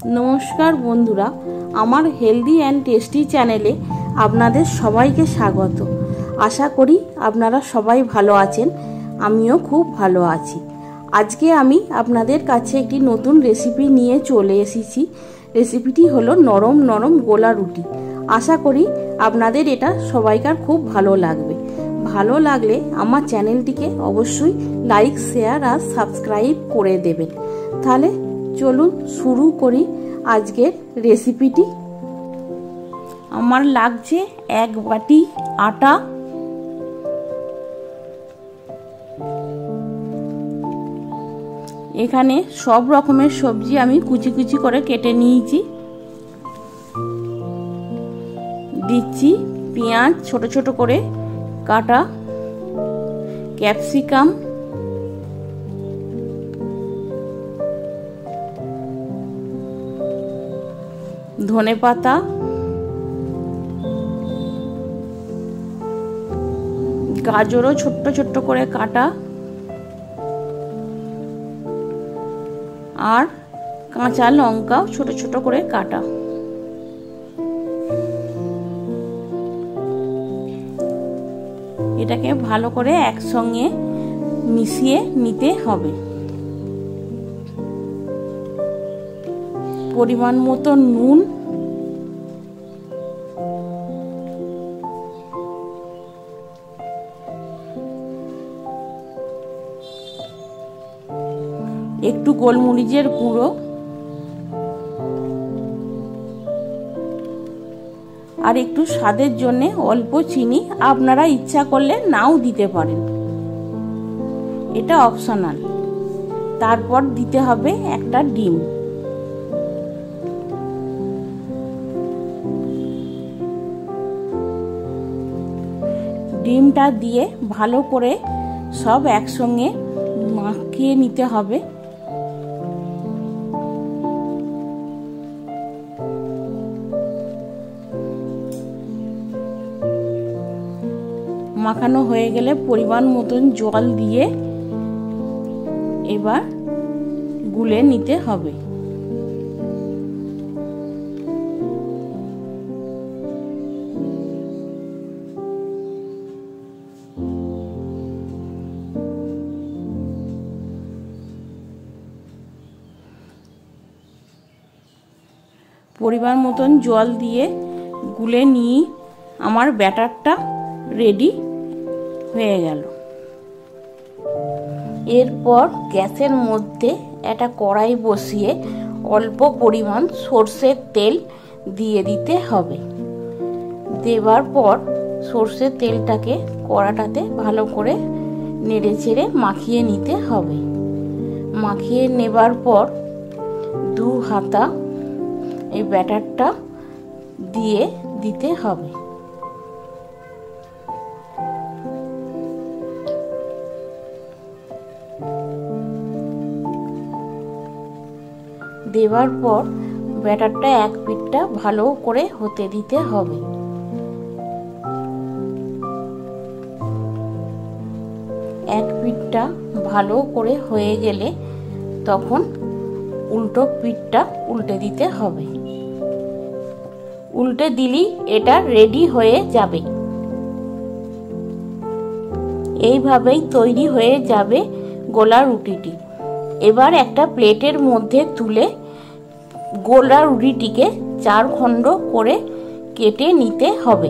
नमस्कार बंधुरा आमार हेल्दी एंड टेस्टी चैनेले आपनादेर सबाइके स्वागत। आशा करी आपनारा सबाई भालो आछेन, आमिओ खूब भालो आछि। आजके आमी आपनादेर काछे एकटी नतून रेसिपि निये चले एसेछि। रेसिपिटी हलो नरम नरम गोला रुटी। आशा करी आपनादेर एटा सबाइकार खूब भालो लागबे। भालो लागले आमार चैनेलटिके अवश्यई लाइक शेयर और सबस्क्राइब करे देबेन। ताहले चलुन शुरू करी आजकेर रेसिपिटी। आमार लागছে एक बाटी आटा, एखाने सब रकमेर सब्जी आमी कुचि कुचि करे केटे निয়েছি। दिচ্ছি पेঁয়াজ ছোট ছোট করে काटा, ক্যাপসিকাম, ধনে পাতা, গাজরও ছোট্ট ছোট্ট করে কাটা আর কাঁচা লঙ্কাও ছোট ছোট করে কাটা। এটাকে ভালো করে একসঙ্গে মিশিয়ে নিতে হবে। পরিমাণ মতো নুন, একটু গোলমরিচের গুঁড়ো আর একটু স্বাদের জন্য অল্প চিনি আপনারা ইচ্ছা করলে নাও দিতে পারেন, এটা অপশনাল। তারপর দিতে হবে একটা ডিম। ডিমটা দিয়ে ভালো করে সব একসঙ্গে মাখিয়ে নিতে হবে। মাখানো হয়ে গেলে পরিমাণ মতন জল দিয়ে এবার গুলে নিতে হবে। পরিমাণ মতন জল দিয়ে গুলে নিয়ে আমার ব্যাটারটা রেডি হয়ে গেল। এরপর গ্যাসের মধ্যে একটা কড়াই বসিয়ে অল্প পরিমাণ সরষের তেল দিয়ে দিতে হবে। দেওয়ার পর সরষের তেলটাকে কড়াটাতে ভালো করে নেড়েচেড়ে মাখিয়ে নিতে হবে। মাখিয়ে নেবার পর দু হাতা এই ব্যাটারটা দিয়ে দিতে হবে। দেওয়ার পর ব্যাটারটা এক পিঠটা ভালো করে হতে দিতে হবে। এক পিঠটা ভালো করে হয়ে গেলে তখন উল্টো পিঠটা উল্টে দিতে হবে। উল্টে দিলেই এটা রেডি হয়ে যাবে। এইভাবেই তৈরি হয়ে যাবে গোলা রুটিটি। এবার একটা প্লেটের মধ্যে তুলে গোলা রুটিটিকে 4 খণ্ড করে কেটে নিতে হবে।